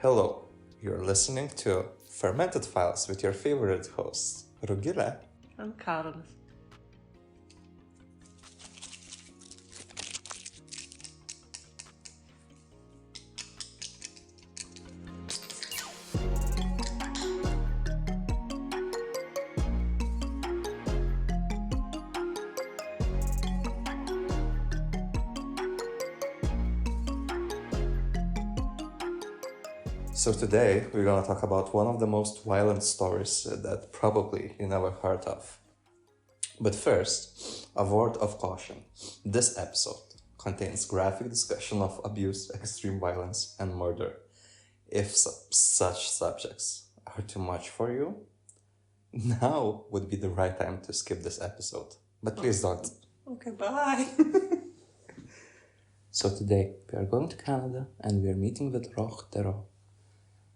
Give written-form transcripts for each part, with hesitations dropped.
Hello, you're listening to Fermented Files with your favorite hosts, Rugile and Carlos. So today we're gonna talk about one of the most violent stories that probably you never heard of. But first, a word of caution. This episode contains graphic discussion of abuse, extreme violence, and murder. If such subjects are too much for you, now would be the right time to skip this episode. But please don't. Okay, bye. So today we are going to Canada and we are meeting with Roch Thériault,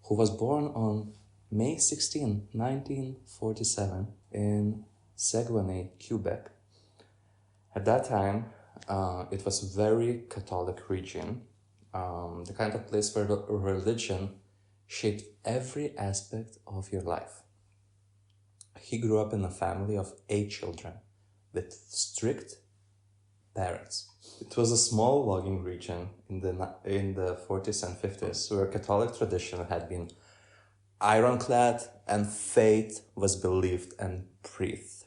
who was born on May 16, 1947 in Saguenay, Quebec. At that time, it was a very Catholic region, the kind of place where religion shaped every aspect of your life. He grew up in a family of 8 children with strict parents. It was a small logging region in the 40s and 50s where Catholic tradition had been ironclad and faith was believed and breathed.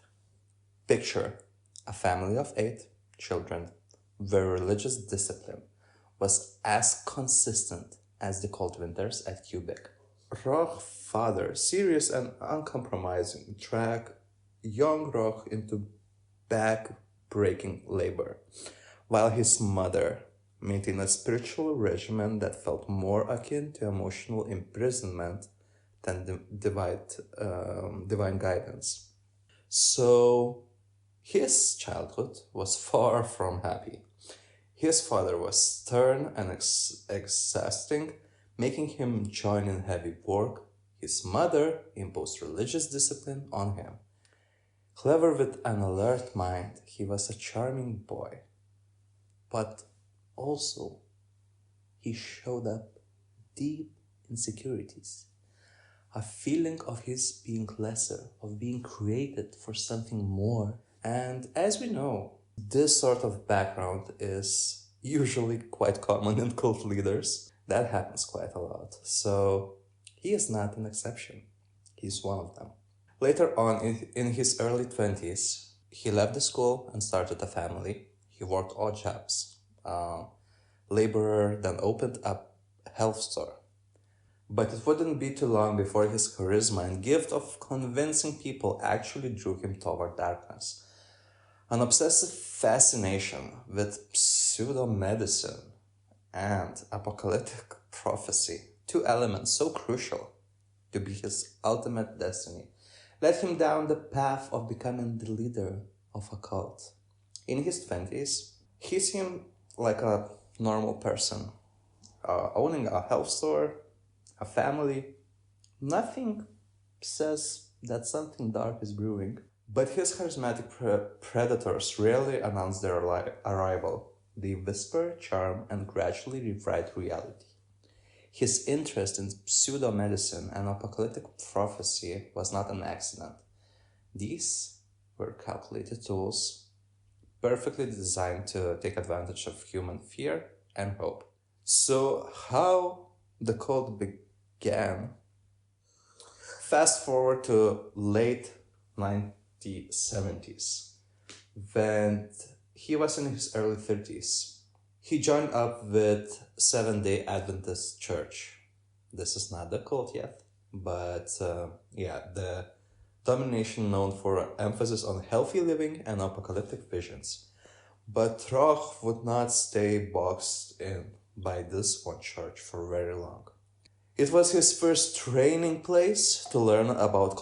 Picture a family of 8 children where religious discipline was as consistent as the cold winters at Quebec. Roch's father, serious and uncompromising, dragged young Roch into back-breaking labor, while his mother maintained a spiritual regimen that felt more akin to emotional imprisonment than divine guidance. So his childhood was far from happy. His father was stern and exhausting, making him join in heavy work. His mother imposed religious discipline on him. Clever with an alert mind, he was a charming boy. But also, he showed up deep insecurities. A feeling of his being lesser, of being created for something more. And as we know, this sort of background is usually quite common in cult leaders. That happens quite a lot. So he is not an exception. He's one of them. Later on, in his early 20s, he left the school and started a family. He worked odd jobs. Laborer, then opened up a health store. But it wouldn't be too long before his charisma and gift of convincing people actually drew him toward darkness. An obsessive fascination with pseudo-medicine and apocalyptic prophecy, 2 elements so crucial to be his ultimate destiny, led him down the path of becoming the leader of a cult. In his 20s, he seemed like a normal person, owning a health store, a family. Nothing says that something dark is brewing. But his charismatic predators rarely announce their arrival. They whisper, charm, and gradually rewrite reality. His interest in pseudo-medicine and apocalyptic prophecy was not an accident. These were calculated tools, perfectly designed to take advantage of human fear and hope. So how the cult began? Fast forward to late 1970s, when he was in his early 30s. He joined up with Seventh-day Adventist Church. This is not the cult yet, but the denomination known for emphasis on healthy living and apocalyptic visions. But Roch would not stay boxed in by this one church for very long. It was his first training place to learn about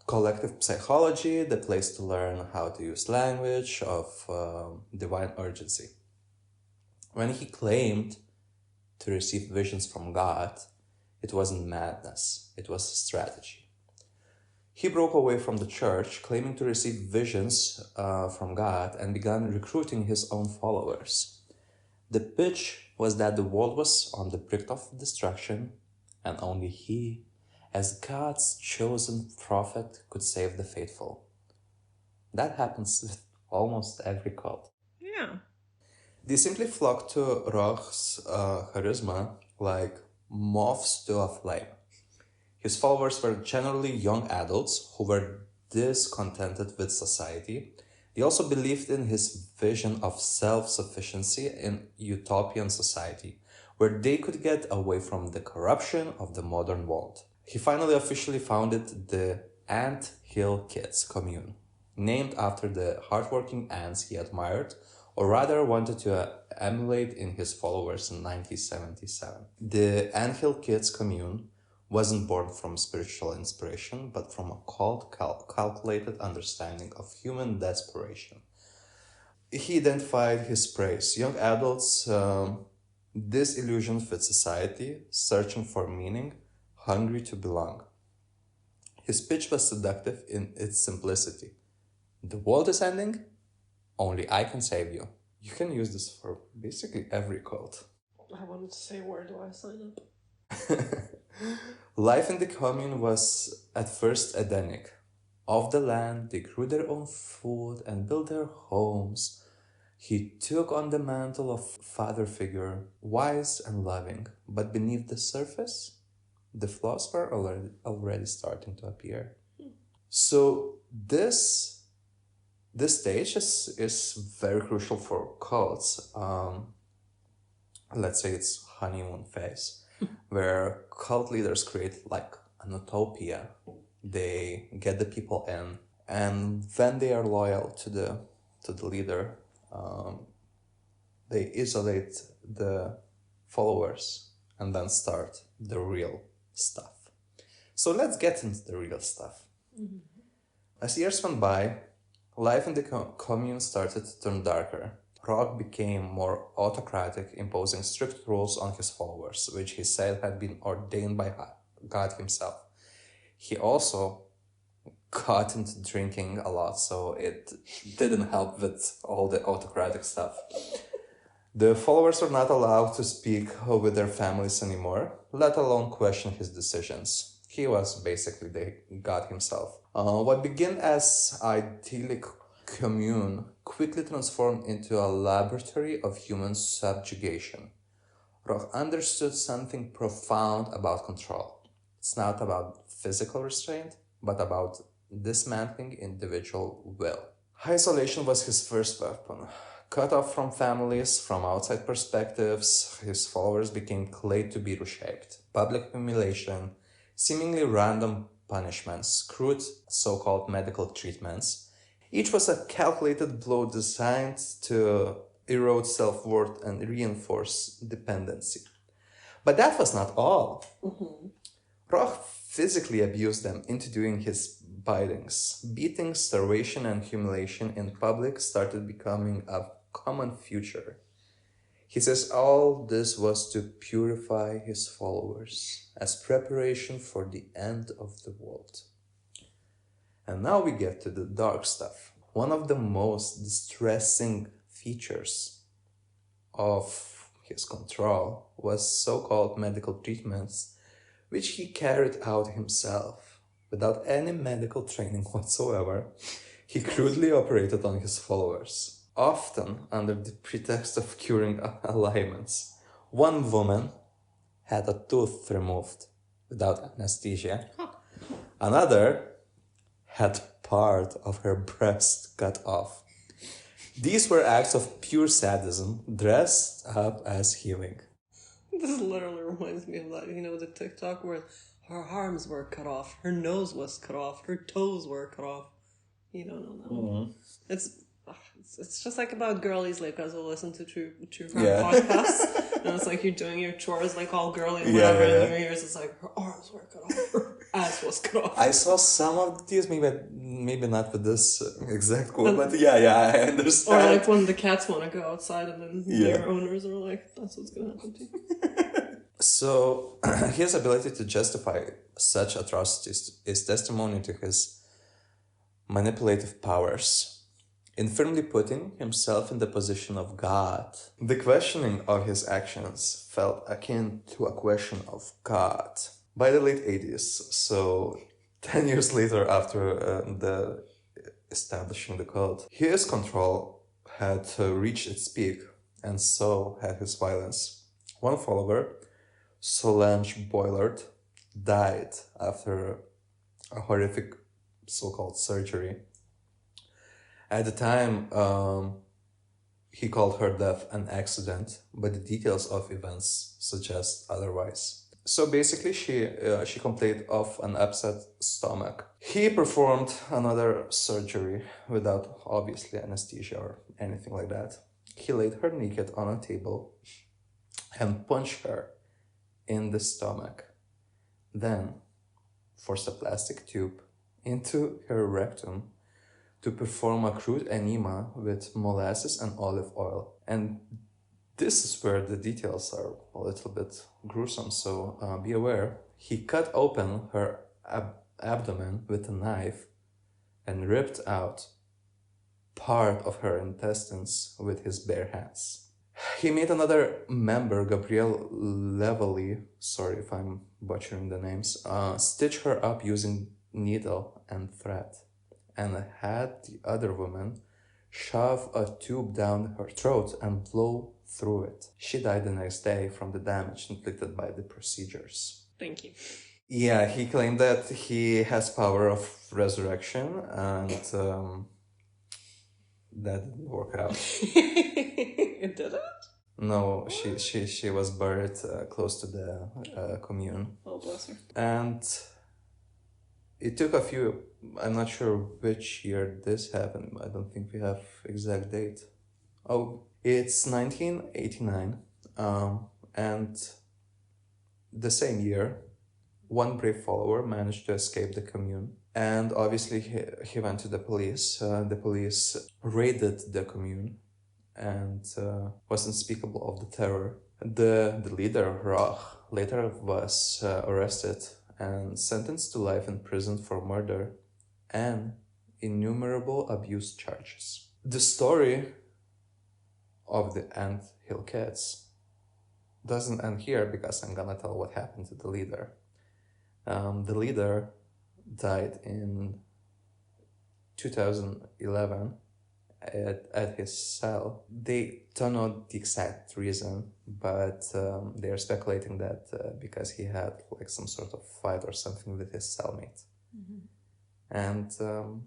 collective psychology, the place to learn how to use language of divine urgency. When he claimed to receive visions from God, it wasn't madness, it was strategy. He broke away from the church, claiming to receive visions from God, and began recruiting his own followers. The pitch was that the world was on the brink of destruction and only he, as God's chosen prophet, could save the faithful. That happens with almost every cult. Yeah. They simply flocked to Roch's charisma like moths to a flame. His followers were generally young adults who were discontented with society. They also believed in his vision of self-sufficiency in utopian society, where they could get away from the corruption of the modern world. He finally officially founded the Ant Hill Kids commune, named after the hardworking ants he admired, or rather wanted to emulate in his followers in 1977. The Ant Hill Kids commune wasn't born from spiritual inspiration, but from a cold, calculated understanding of human desperation. He identified his praise. Young adults disillusioned with society, searching for meaning, hungry to belong. His pitch was seductive in its simplicity. The world is ending, only I can save you. You can use this for basically every cult. I wanted to say, where do I sign up? Life in the commune was at first Edenic. Off the land, they grew their own food and built their homes. He took on the mantle of father figure, wise and loving, but beneath the surface, the flaws were already starting to appear. So this stage is very crucial for cults. Let's say it's honeymoon phase, where cult leaders create like an utopia. They get the people in, and when they are loyal to the leader, they isolate the followers and then start the real stuff. So let's get into the real stuff. Mm-hmm. As years went by, life in the commune started to turn darker. Roch became more autocratic, imposing strict rules on his followers, which he said had been ordained by God himself. He also got into drinking a lot, so it didn't help with all the autocratic stuff. The followers were not allowed to speak with their families anymore, let alone question his decisions. He was basically the God himself. What began as idyllic commune quickly transformed into a laboratory of human subjugation. Roch understood something profound about control. It's not about physical restraint, but about dismantling individual will. Isolation was his first weapon. Cut off from families, from outside perspectives, his followers became clay to be reshaped. Public humiliation, seemingly random punishments, crude so-called medical treatments. Each was a calculated blow designed to erode self-worth and reinforce dependency. But that was not all. Mm-hmm. Roch physically abused them into doing his bidings. Beatings, starvation, and humiliation in public started becoming a common feature. He says all this was to purify his followers as preparation for the end of the world. And now we get to the dark stuff. One of the most distressing features of his control was so-called medical treatments, which he carried out himself. Without any medical training whatsoever, he crudely operated on his followers, often under the pretext of curing ailments. One woman had a tooth removed without anesthesia. Another had part of her breast cut off. These were acts of pure sadism dressed up as healing. This literally reminds me of that, the TikTok where her arms were cut off, her nose was cut off, her toes were cut off. You don't know that one. It's just like about girlies, like as I listen to true crime podcasts, and it's like you're doing your chores like all girly, and whatever. And in your ears, it's like her arms were cut off, her ass was cut off. I saw some of these, maybe not with this exact quote, but I understand. Or like when the cats want to go outside, and then their owners are like, "That's what's gonna happen to you." So his ability to justify such atrocities is testimony to his manipulative powers. in firmly putting himself in the position of God. The questioning of his actions felt akin to a question of God. By the late 80s, so 10 years later after the establishing the cult, his control had reached its peak, and so had his violence. One follower, Solange Boilard, died after a horrific so-called surgery. At the time, he called her death an accident, but the details of events suggest otherwise. So basically, she complained of an upset stomach. He performed another surgery without obviously anesthesia or anything like that. He laid her naked on a table and punched her in the stomach. Then forced a plastic tube into her rectum to perform a crude enema with molasses and olive oil. And this is where the details are a little bit gruesome, so be aware. He cut open her abdomen with a knife and ripped out part of her intestines with his bare hands. He made another member, Gabrielle Levely, sorry if I'm butchering the names, stitch her up using needle and thread, and had the other woman shove a tube down her throat and blow through it. She died the next day from the damage inflicted by the procedures. Thank you. Yeah, he claimed that he has power of resurrection, and that didn't work out. It didn't? No, she was buried close to the commune. Oh, bless her. And it took a few, I'm not sure which year this happened. I don't think we have exact date. Oh, it's 1989. And the same year, one brave follower managed to escape the commune. And obviously he went to the police. The police raided the commune and was unspeakable of the terror. The leader, Roch, later was arrested and sentenced to life in prison for murder and innumerable abuse charges. The story of the Ant Hill Kids doesn't end here, because I'm gonna tell what happened to the leader. The leader died in 2011 at his cell. They don't know the exact reason, but they are speculating that because he had like some sort of fight or something with his cellmate. Mm-hmm. And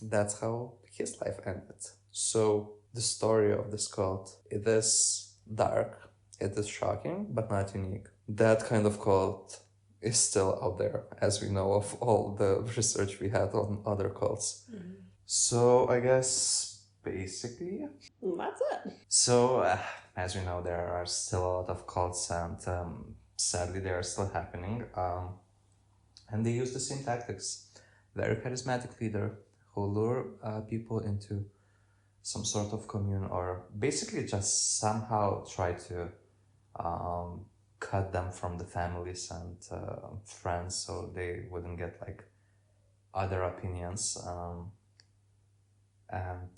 that's how his life ended. So the story of this cult, it is dark, it is shocking, but not unique. That kind of cult is still out there, as we know of all the research we had on other cults. Mm-hmm. So I guess basically that's it. So as we know, there are still a lot of cults, and sadly they are still happening, and they use the same tactics. Very charismatic leader who lure people into some sort of commune, or basically just somehow try to cut them from the families and friends, so they wouldn't get like other opinions, and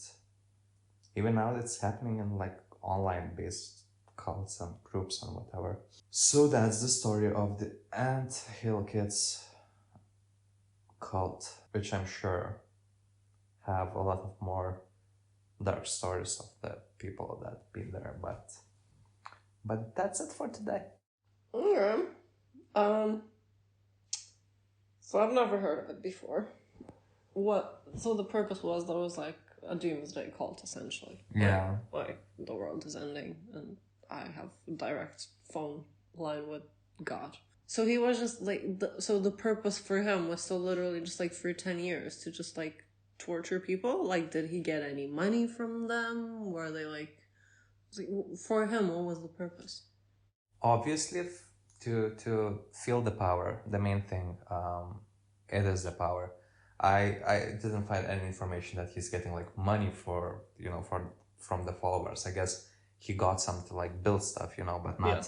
even now it's happening in like online based cults and groups and whatever. So that's the story of the Ant Hill Kids cult, which I'm sure have a lot of more dark stories of the people that been there, but that's it for today. Okay. So I've never heard of it before. So the purpose was that it was like a doomsday cult, essentially. Yeah. Like the world is ending and I have a direct phone line with God. So he was just like, so the purpose for him was to literally just like for 10 years to just like torture people. Like, did he get any money from them? Were they like, for him, what was the purpose? Obviously, to feel the power, the main thing, it is the power. I didn't find any information that he's getting like money for, from the followers. I guess he got some to like build stuff, but not, yeah.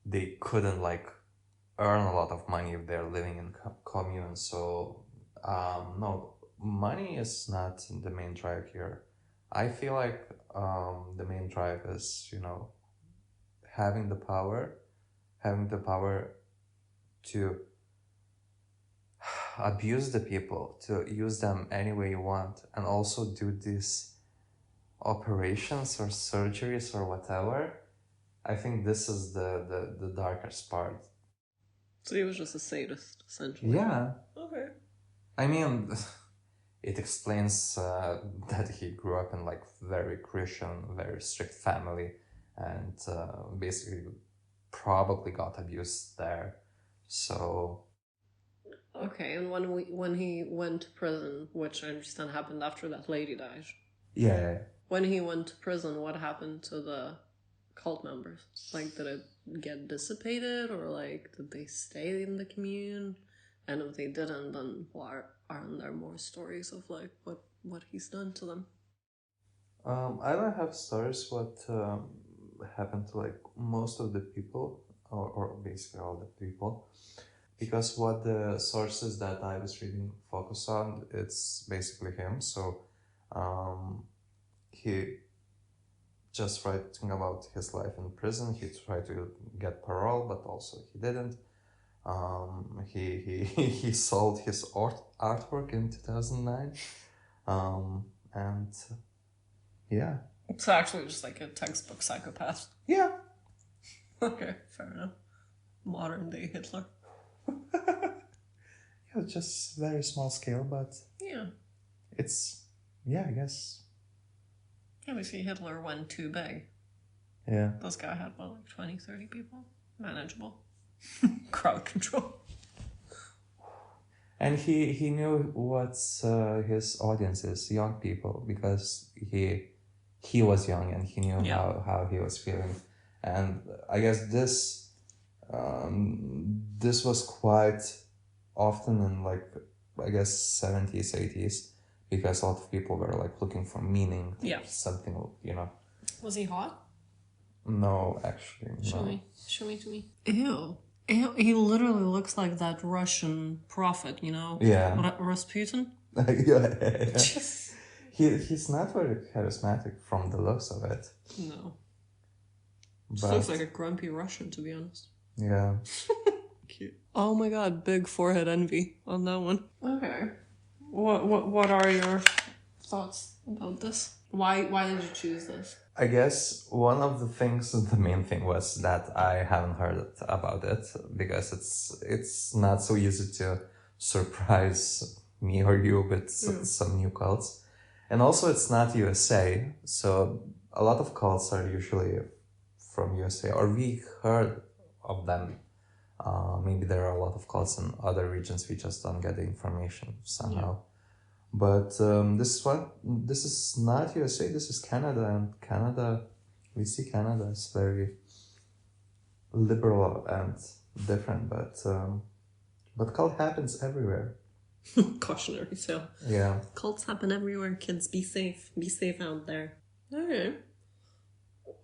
They couldn't like earn a lot of money if they're living in commune. So, no, money is not the main drive here. I feel like the main drive is, having the power to abuse the people, to use them any way you want, and also do these operations or surgeries or whatever. I think this is the darkest part. So he was just a sadist, essentially. Yeah. Okay. I mean, it explains that he grew up in like very Christian, very strict family, and basically probably got abused there. So. Okay, and when he went to prison, which I understand happened after that lady died. Yeah. When he went to prison, what happened to the cult members? Like, did it get dissipated, or like, did they stay in the commune? And if they didn't, then why aren't there more stories of like what he's done to them? I don't have stories what happened to like most of the people, or basically all the people, because what the sources that I was reading focus on, it's basically him. So he just writing about his life in prison. He tried to get parole, but also he didn't. He sold his artwork in 2009, and yeah. It's actually just like a textbook psychopath. Yeah. Okay, fair enough. Modern day Hitler. Yeah, just very small scale, but yeah, it's I guess. Yeah, we see Hitler went too big. Yeah. This guy had what, like 20, 30 people? Manageable. Crowd control. And he knew what his audience is, young people, because he was young and he knew how he was feeling. And I guess this was quite often in like, I guess 70s, 80s, because a lot of people were like looking for meaning. Yeah. Something, Was he hot? No, actually, no. Show me to me. Ew. He literally looks like that Russian prophet, Yeah. Rasputin? Yeah. He's not very charismatic from the looks of it. No. But looks like a grumpy Russian, to be honest. Yeah. Cute. Oh my god, big forehead envy on that one. Okay. What are your thoughts about this? Why did you choose this? I guess one of the main thing was that I haven't heard about it, because it's not so easy to surprise me or you with some new cults. And also it's not USA, so a lot of cults are usually from USA, or we heard of them. Maybe there are a lot of cults in other regions, we just don't get the information somehow. Yeah. But this is not USA, this is Canada, and Canada, we see Canada is very liberal and different, but cult happens everywhere. Cautionary tale. Yeah. Cults happen everywhere, kids. Be safe out there. Okay.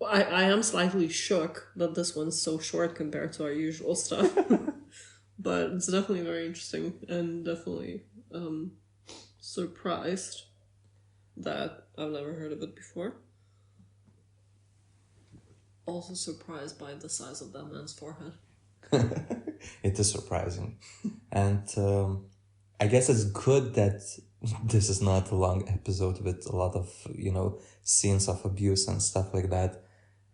I am slightly shook that this one's so short compared to our usual stuff. But it's definitely very interesting, and definitely surprised that I've never heard of it before. Also surprised by the size of that man's forehead. It is surprising. And I guess it's good that this is not a long episode with a lot of, scenes of abuse and stuff like that.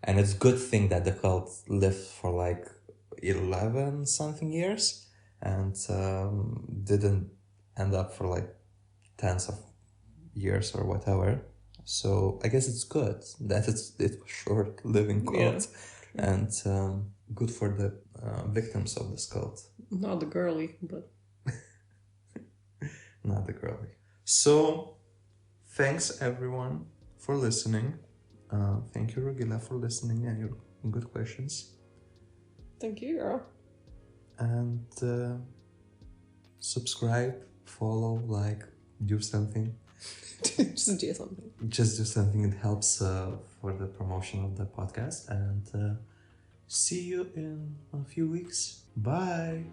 And it's a good thing that the cult lived for like 11 something years and didn't end up for like tens of years or whatever. So I guess it's good that it was short living cult, and good for the victims of this cult. Not the girly, but not the girly. So thanks everyone for listening. Thank you, Rugila, for listening and your good questions. Thank you, girl. And subscribe, follow, like, do something. Just do something. Just do something. It helps for the promotion of the podcast. And see you in a few weeks. Bye.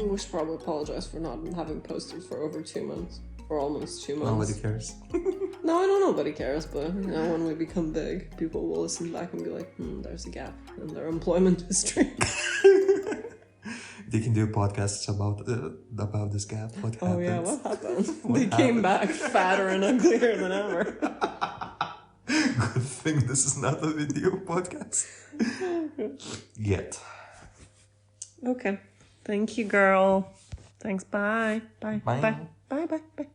We should probably apologize for not having posted for over 2 months. Or almost 2 months. Nobody cares. No, I know nobody cares, but when we become big, people will listen back and be like, there's a gap in their employment history. They can do podcasts about this gap. What happened? Oh yeah, what happened? They came back fatter and uglier than ever. Good thing this is not a video podcast. Yet. Okay. Thank you, girl. Thanks. Bye. Bye. Bye. Bye. Bye. Bye. Bye.